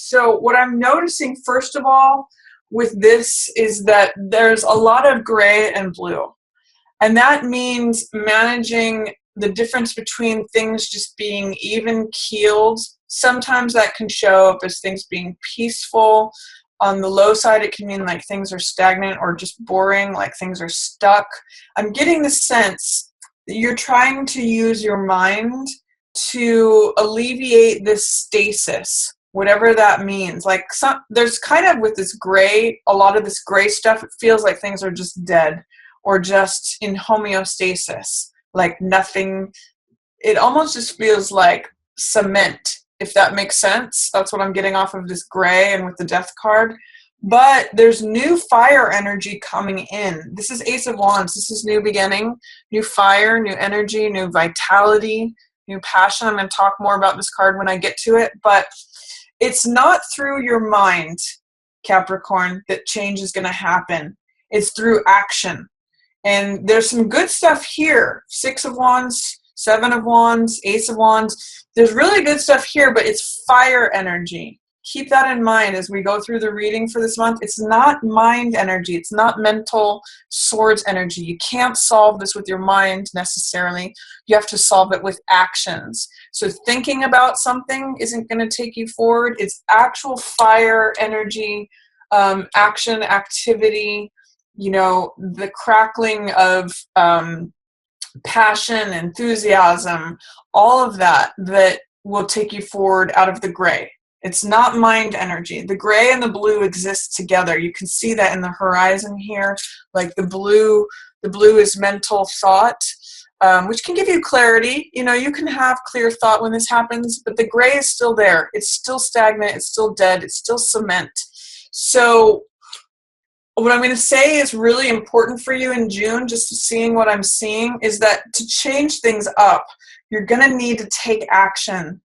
So what I'm noticing, first of all, with this is that there's a lot of gray and blue. And that means managing the difference between things just being even keeled. Sometimes that can show up as things being peaceful. On the low side, it can mean like things are stagnant or just boring, like things are stuck. I'm getting the sense that you're trying to use your mind to alleviate this stasis, whatever that means. Like there's kind of with this gray, a lot of this gray stuff, it feels like things are just dead or just in homeostasis, like nothing. It almost just feels like cement, if that makes sense. That's what I'm getting off of this gray and with the death card. But there's new fire energy coming in. This is Ace of Wands. This is new beginning, new fire, new energy, new vitality, new passion. I'm going to talk more about this card when I get to it. But it's not through your mind, Capricorn, that change is going to happen. It's through action. And there's some good stuff here. 6 of Wands, 7 of Wands, Ace of Wands. There's really good stuff here, but it's fire energy. Keep that in mind as we go through the reading for this month. It's not mind energy. It's not mental swords energy. You can't solve this with your mind necessarily. You have to solve it with actions. So thinking about something isn't going to take you forward. It's actual fire energy, action, activity, the crackling of passion, enthusiasm, all of that will take you forward out of the gray. It's not mind energy. The gray and the blue exist together. You can see that in the horizon here. Like the blue is mental thought, which can give you clarity. You can have clear thought when this happens, but the gray is still there. It's still stagnant. It's still dead. It's still cement. So what I'm going to say is really important for you in June, just seeing what I'm seeing, is that to change things up, you're going to need to take action,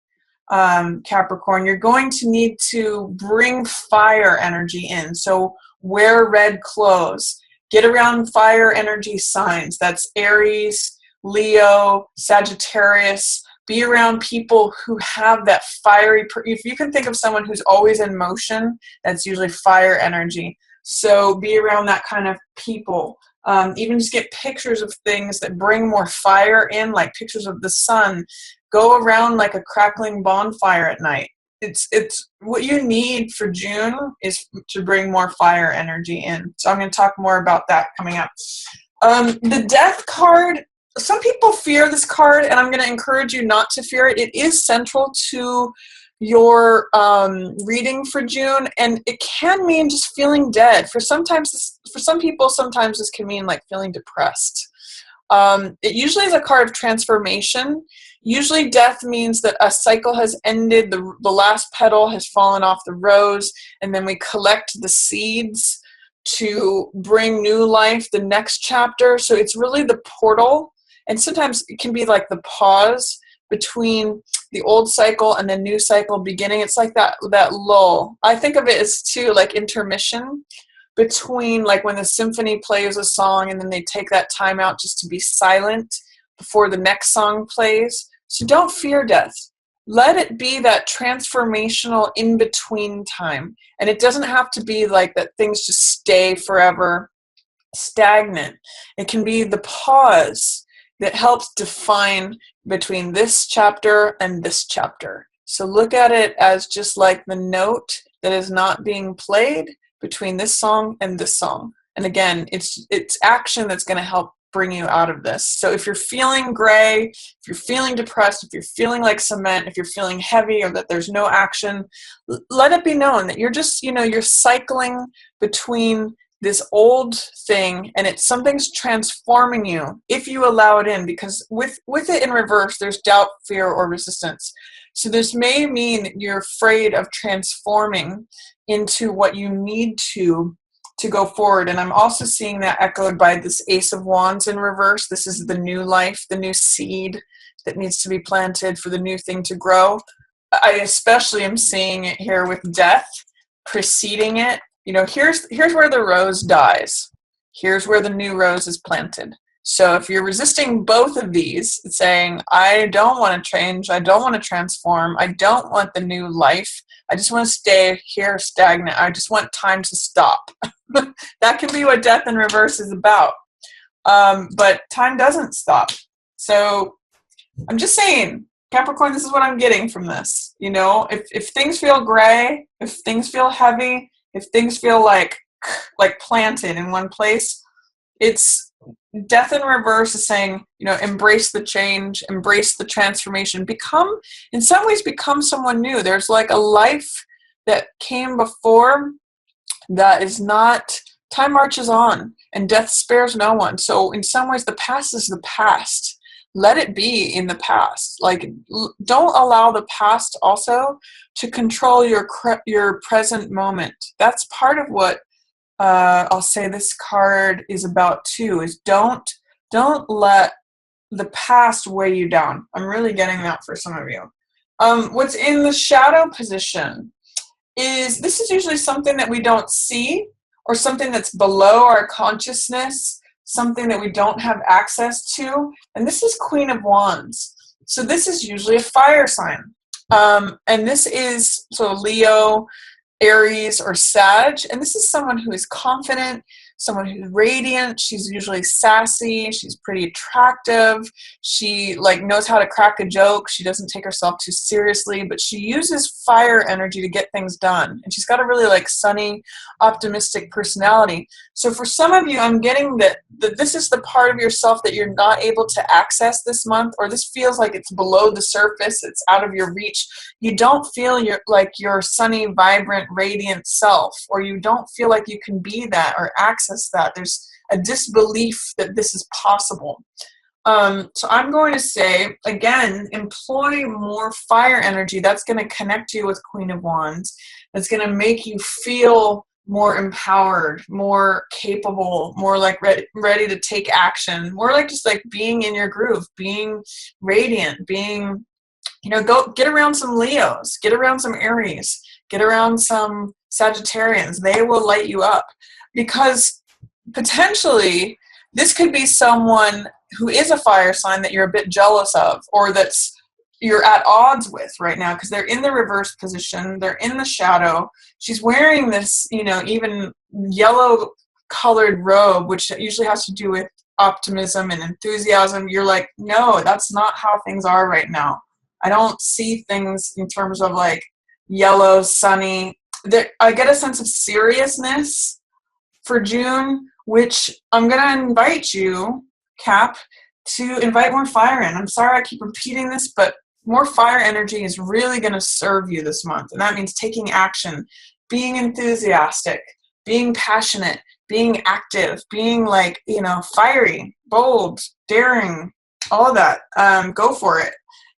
Capricorn. You're going to need to bring fire energy in. So wear red clothes. Get around fire energy signs. That's Aries, Leo, Sagittarius. Be around people who have that fiery, if you can think of someone who's always in motion, that's usually fire energy. So be around that kind of people. Even just get pictures of things that bring more fire in, like pictures of the sun. Go around like a crackling bonfire at night. It's what you need for June is to bring more fire energy in. So I'm going to talk more about that coming up. The death card, some people fear this card, and I'm going to encourage you not to fear it. It is central to your reading for June, and it can mean just feeling dead. For some people, sometimes this can mean like feeling depressed. It usually is a card of transformation. Usually death means that a cycle has ended, the last petal has fallen off the rose, and then we collect the seeds to bring new life, the next chapter. So it's really the portal, and sometimes it can be like the pause between the old cycle and the new cycle beginning. It's like that lull. I think of it as too like intermission between, like when the symphony plays a song and then they take that time out just to be silent before the next song plays. So don't fear death. Let it be that transformational in-between time. And it doesn't have to be like that things just stay forever stagnant. It can be the pause that helps define between this chapter and this chapter. So look at it as just like the note that is not being played between this song and this song. And again, it's action that's going to help bring you out of this. So if you're feeling gray, if you're feeling depressed, if you're feeling like cement, if you're feeling heavy or that there's no action, let it be known that you're just, you're cycling between this old thing, and something's transforming you if you allow it in, because with it in reverse, there's doubt, fear, or resistance. So this may mean that you're afraid of transforming into what you need to go forward. And I'm also seeing that echoed by this Ace of Wands in reverse. This is the new life, the new seed that needs to be planted for the new thing to grow. I especially am seeing it here with death preceding it. Here's where the rose dies. Here's where the new rose is planted. So if you're resisting both of these, it's saying, I don't want to change, I don't want to transform, I don't want the new life, I just want to stay here stagnant, I just want time to stop. That can be what death in reverse is about. But time doesn't stop. So I'm just saying, Capricorn, this is what I'm getting from this. You know, if things feel gray, if things feel heavy, if things feel like planted in one place, it's death in reverse is saying, you know, embrace the change, embrace the transformation, in some ways become someone new. There's like a life that came before that is not, time marches on and death spares no one. So in some ways the past is the past. Let it be in the past. Like, don't allow the past also to control your present moment. That's part of what I'll say this card is about too, is don't let the past weigh you down. I'm really getting that for some of you. What's in the shadow position is, this is usually something that we don't see, or something that's below our consciousness, something that we don't have access to. And this is Queen of Wands. So this is usually a fire sign. And this is, so Leo, Aries, or Sag. And this is someone who is confident, someone who's radiant. She's usually sassy. She's pretty attractive. She knows how to crack a joke. She doesn't take herself too seriously, but she uses fire energy to get things done. And she's got a really sunny, optimistic personality. So for some of you, I'm getting that this is the part of yourself that you're not able to access this month, or this feels like it's below the surface. It's out of your reach. You don't feel your sunny, vibrant, radiant self, or you don't feel like you can be that or access that. There's a disbelief that this is possible. So I'm going to say, again, employ more fire energy. That's going to connect you with Queen of Wands. That's going to make you feel more empowered, more capable, more ready to take action, more just being in your groove, being radiant, being, go get around some Leos, get around some Aries, get around some Sagittarians. They will light you up, because potentially this could be someone who is a fire sign that you're a bit jealous of, or you're at odds with right now, because they're in the reverse position, they're in the shadow. She's wearing this, even yellow colored robe, which usually has to do with optimism and enthusiasm. You're like, no, that's not how things are right now. I don't see things in terms of yellow, sunny. I get a sense of seriousness for June, which I'm going to invite you, Cap, to invite more fire in. I'm sorry I keep repeating this, but more fire energy is really going to serve you this month. And that means taking action, being enthusiastic, being passionate, being active, being fiery, bold, daring, all of that. Go for it,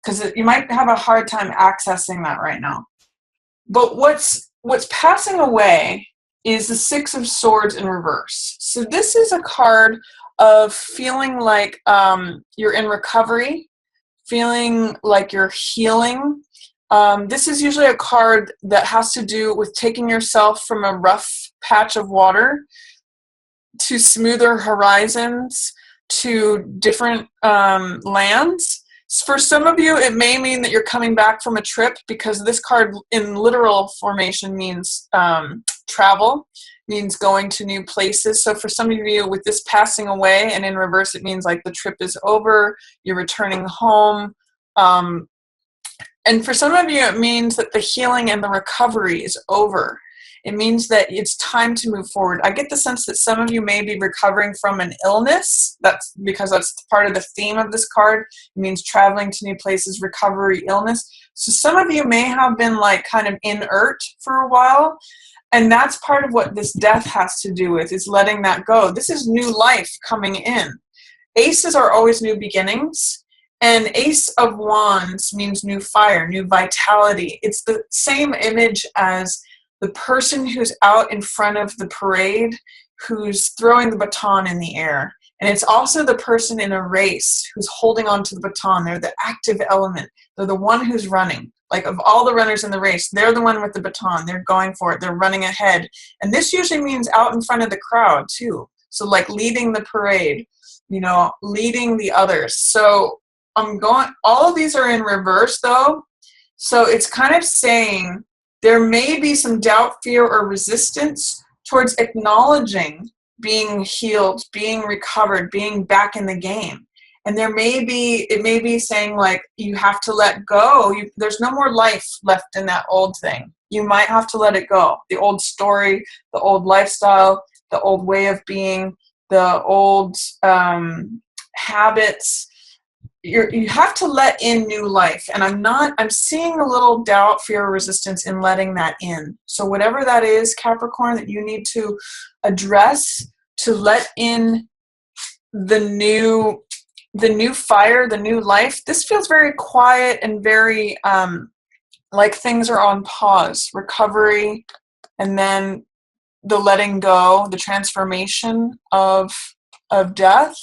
because you might have a hard time accessing that right now. But what's passing away is the Six of Swords in reverse. So this is a card of feeling like you're in recovery, feeling like you're healing. This is usually a card that has to do with taking yourself from a rough patch of water to smoother horizons, to different lands. For some of you, it may mean that you're coming back from a trip, because this card in literal formation means travel, means going to new places. So for some of you, with this passing away and in reverse, it means the trip is over, you're returning home. And for some of you, it means that the healing and the recovery is over. It means that it's time to move forward. I get the sense that some of you may be recovering from an illness. That's because that's part of the theme of this card. It means traveling to new places, recovery, illness. So some of you may have been kind of inert for a while. And that's part of what this death has to do with, is letting that go. This is new life coming in. Aces are always new beginnings. And Ace of Wands means new fire, new vitality. It's the same image as the person who's out in front of the parade, who's throwing the baton in the air. And it's also the person in a race who's holding on to the baton. They're the active element. They're the one who's running. Of all the runners in the race, they're the one with the baton. They're going for it. They're running ahead. And this usually means out in front of the crowd too. So leading the parade. you know, leading the others. So all of these are in reverse though. So it's kind of saying there may be some doubt, fear, or resistance towards acknowledging being healed, being recovered, being back in the game. And it may be saying like, you have to let go. There's no more life left in that old thing. You might have to let it go. The old story, the old lifestyle, the old way of being, the old habits. You have to let in new life. And I'm seeing a little doubt, fear, or resistance in letting that in. So whatever that is, Capricorn, that you need to address to let in the new fire, the new life. This feels very quiet and very like things are on pause, recovery, and then the letting go, the transformation of death.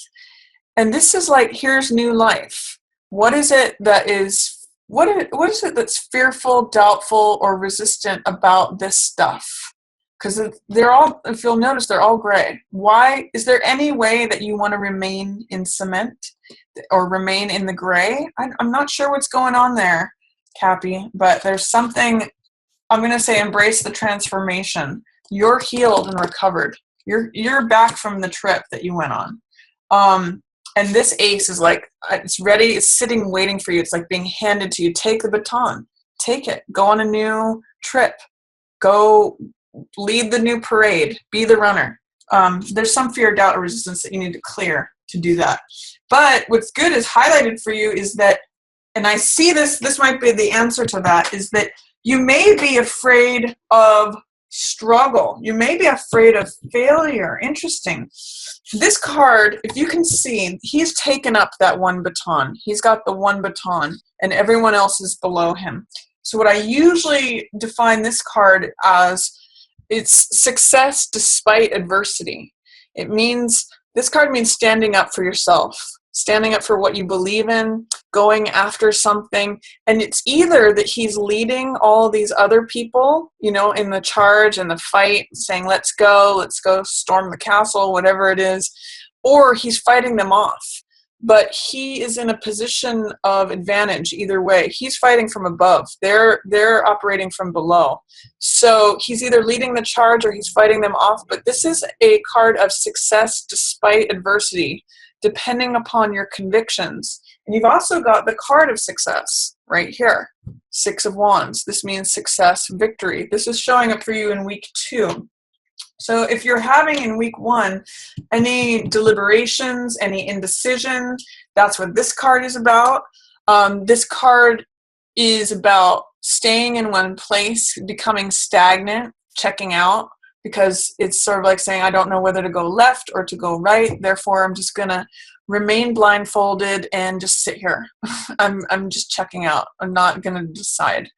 And this is like, here's new life. What is it that's fearful, doubtful, or resistant about this stuff? Because they're all, if you'll notice, they're all gray. Why? Is there any way that you want to remain in cement or remain in the gray? I'm not sure what's going on there, Cappy, but there's something. I'm going to say embrace the transformation. You're healed and recovered. You're back from the trip that you went on. And this ace is like, it's ready, it's sitting, waiting for you. It's like being handed to you. Take the baton. Take it. Go on a new trip. Go lead the new parade. Be the runner. There's some fear, doubt, or resistance that you need to clear to do that. But what's good is highlighted for you is that, and I see this might be the answer to that, is that you may be afraid of struggle. You may be afraid of failure. Interesting. This card, if you can see, he's taken up that one baton. He's got the one baton and everyone else is below him. So what I usually define this card as, it's success despite adversity. This card means standing up for yourself, standing up for what you believe in, going after something. And it's either that he's leading all these other people, you know, in the charge and the fight, saying, let's go storm the castle, whatever it is, or he's fighting them off. But he is in a position of advantage either way. He's fighting from above. They're operating from below. So he's either leading the charge or he's fighting them off. But this is a card of success despite adversity, depending upon your convictions. And you've also got the card of success right here, 6 of Wands. This means success, victory. This is showing up for you in week 2. So if you're having in week 1 any deliberations, any indecision, that's what this card is about. This card is about staying in one place, becoming stagnant, checking out, because it's sort of like saying, I don't know whether to go left or to go right. Therefore, I'm just going to remain blindfolded and just sit here. I'm just checking out. I'm not going to decide.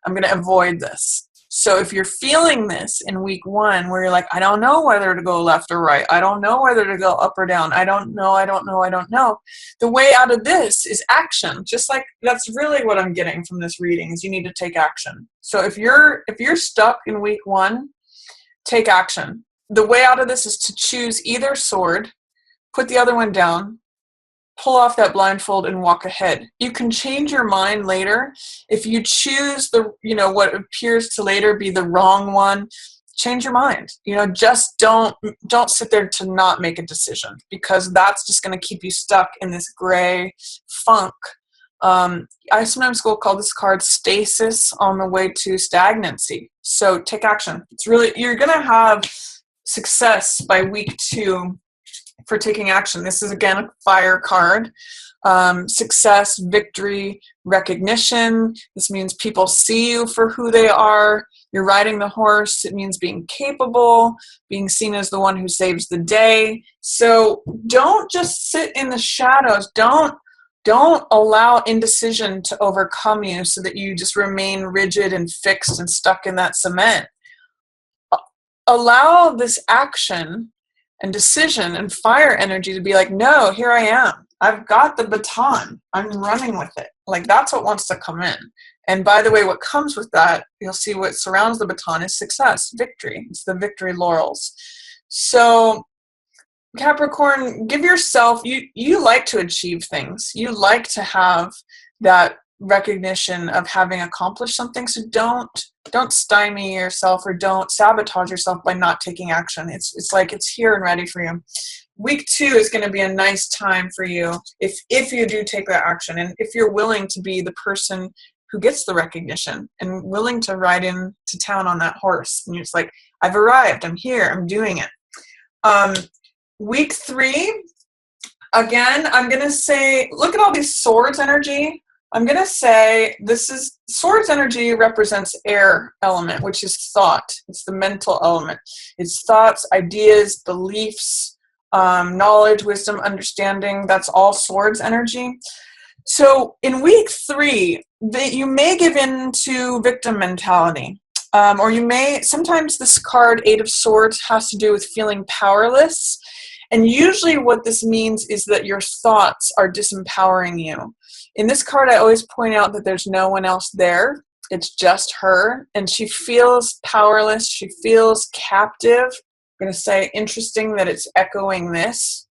I'm going to avoid this. So if you're feeling this in week 1, where you're like, I don't know whether to go left or right. I don't know whether to go up or down. I don't know. The way out of this is action. Just like, that's really what I'm getting from this reading, is you need to take action. So if you're stuck in week 1, take action. The way out of this is to choose either sword, put the other one down, pull off that blindfold and walk ahead. You can change your mind later. If you choose what appears to later be the wrong one, change your mind. Just don't sit there to not make a decision, because that's just going to keep you stuck in this gray funk. I sometimes will call this card stasis on the way to stagnancy. So take action. You're going to have success by week 2 for taking action. This is again a fire card. Success, victory, recognition. This means people see you for who they are. You're riding the horse. It means being capable, being seen as the one who saves the day. So don't just sit in the shadows. Don't allow indecision to overcome you so that you just remain rigid and fixed and stuck in that cement. Allow this action and decision and fire energy to be like, no, here I am. I've got the baton. I'm running with it. Like, that's what wants to come in. And by the way, what comes with that, you'll see what surrounds the baton is success, victory. It's the victory laurels. So Capricorn, give yourself, you like to achieve things. You like to have that recognition of having accomplished something. So don't stymie yourself or don't sabotage yourself by not taking action. It's like it's here and ready for you. Week 2 is going to be a nice time for you if you do take that action, and if you're willing to be the person who gets the recognition and willing to ride into town on that horse. And you're just like, I've arrived, I'm here, I'm doing it. Week 3, again, I'm going to say, look at all these swords energy. I'm going to say swords energy represents air element, which is thought. It's the mental element. It's thoughts, ideas, beliefs, knowledge, wisdom, understanding. That's all swords energy. So in week 3, you may give in to victim mentality. Or you may, sometimes this card, 8 of Swords, has to do with feeling powerless. And usually what this means is that your thoughts are disempowering you. In this card, I always point out that there's no one else there. It's just her. And she feels powerless. She feels captive. I'm going to say, interesting that it's echoing this.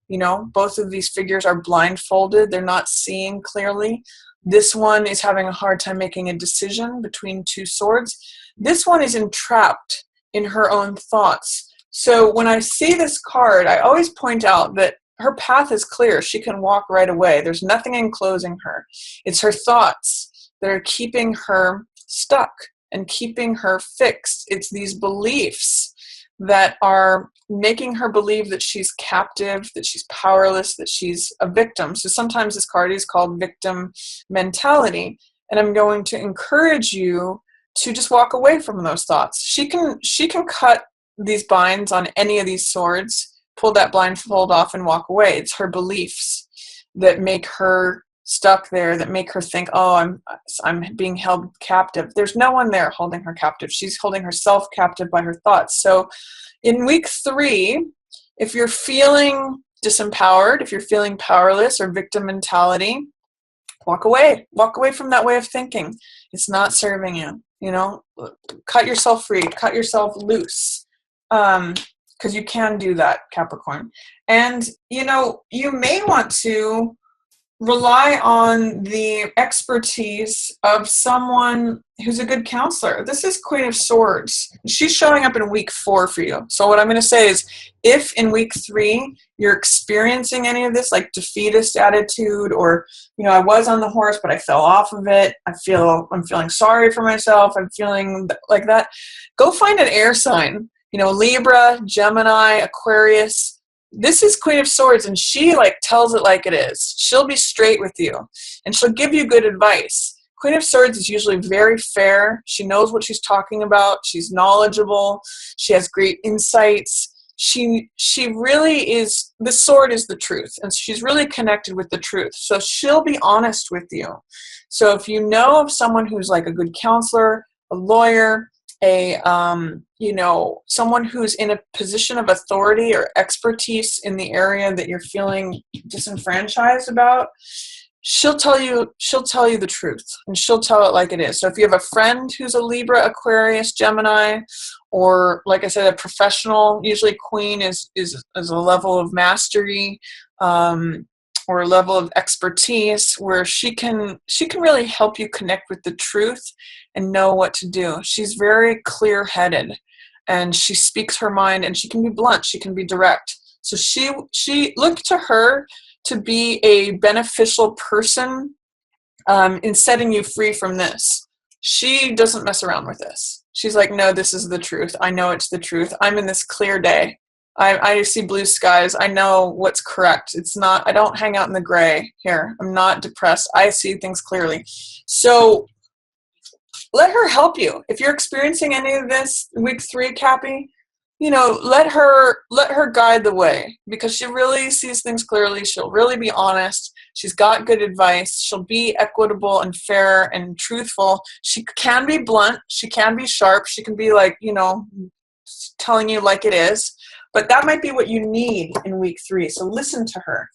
You know, both of these figures are blindfolded. They're not seeing clearly. This one is having a hard time making a decision between 2 swords. This one is entrapped in her own thoughts. So when I see this card, I always point out that her path is clear. She can walk right away. There's nothing enclosing her. It's her thoughts that are keeping her stuck and keeping her fixed. It's these beliefs that are making her believe that she's captive, that she's powerless, that she's a victim. So sometimes this card is called victim mentality. And I'm going to encourage you to just walk away from those thoughts. She can cut these binds on any of these swords, pull that blindfold off and walk away. It's her beliefs that make her stuck there, that make her think, oh, I'm being held captive. There's no one there holding her captive. She's holding herself captive by her thoughts. So in week 3, if you're feeling disempowered, if you're feeling powerless or victim mentality, walk away. Walk away from that way of thinking. It's not serving you. You know, cut yourself free, cut yourself loose. Because you can do that, Capricorn. And, you know, you may want to rely on the expertise of someone who's a good counselor. This is Queen of Swords. She's showing up in week 4 for you. So what I'm going to say is, if in week 3 you're experiencing any of this, like defeatist attitude, or, you know, I was on the horse, but I fell off of it. I'm feeling sorry for myself. I'm feeling like that. Go find an air sign. You know, Libra, Gemini, Aquarius. This is Queen of Swords, and she tells it like it is. She'll be straight with you, and she'll give you good advice. Queen of Swords is usually very fair. She knows what she's talking about. She's knowledgeable. She has great insights. She really is, the sword is the truth, and she's really connected with the truth. So she'll be honest with you. So if you know of someone who's like a good counselor, a lawyer, someone who's in a position of authority or expertise in the area that you're feeling disenfranchised about, she'll tell you the truth, and she'll tell it like it is. So if you have a friend who's a Libra, Aquarius, Gemini, or like I said, a professional, usually Queen is a level of mastery, or a level of expertise where she can really help you connect with the truth and know what to do. She's very clear-headed, and she speaks her mind, and she can be blunt, she can be direct. So she look to her to be a beneficial person in setting you free from this. She doesn't mess around with this. She's like, no, this is the truth. I know it's the truth. I'm in this clear day. I see blue skies. I know what's correct. It's not, I don't hang out in the gray here. I'm not depressed. I see things clearly. So let her help you. If you're experiencing any of this week 3, Cappy, let her guide the way, because she really sees things clearly. She'll really be honest. She's got good advice. She'll be equitable and fair and truthful. She can be blunt. She can be sharp. She can be telling you like it is. But that might be what you need in week 3. So listen to her.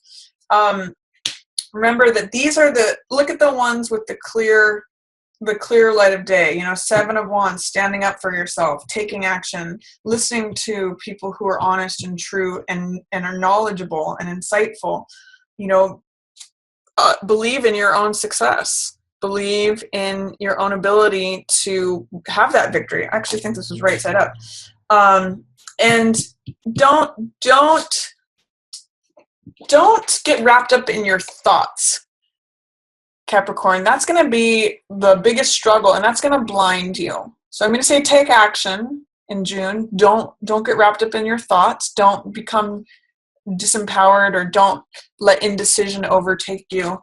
Remember that these are look at the ones with the clear the clear light of day. You know, Seven of Wands, standing up for yourself, taking action, listening to people who are honest and true and are knowledgeable and insightful. You know, believe in your own success. Believe in your own ability to have that victory. I actually think this was right side up. And don't get wrapped up in your thoughts, Capricorn. That's going to be the biggest struggle, and that's going to blind you. So I'm going to say take action in June. Don't get wrapped up in your thoughts. Don't become disempowered, or don't let indecision overtake you.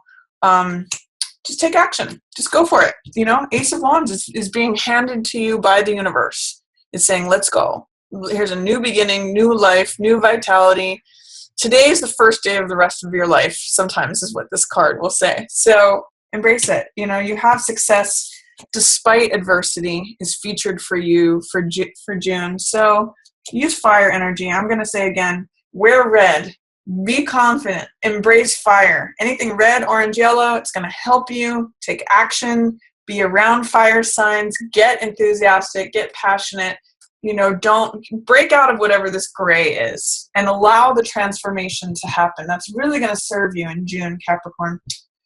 Just take action. Just go for it. You know, Ace of Wands is being handed to you by the universe. It's saying, let's go. Here's a new beginning, new life, new vitality. Today is the first day of the rest of your life, sometimes is what this card will say. So embrace it. You know, you have success despite adversity is featured for you for June. So use fire energy. I'm going to say again, wear red. Be confident. Embrace fire. Anything red, orange, yellow, it's going to help you. Take action. Be around fire signs. Get enthusiastic. Get passionate. You know, don't break out of whatever this gray is and allow the transformation to happen. That's really going to serve you in June, Capricorn.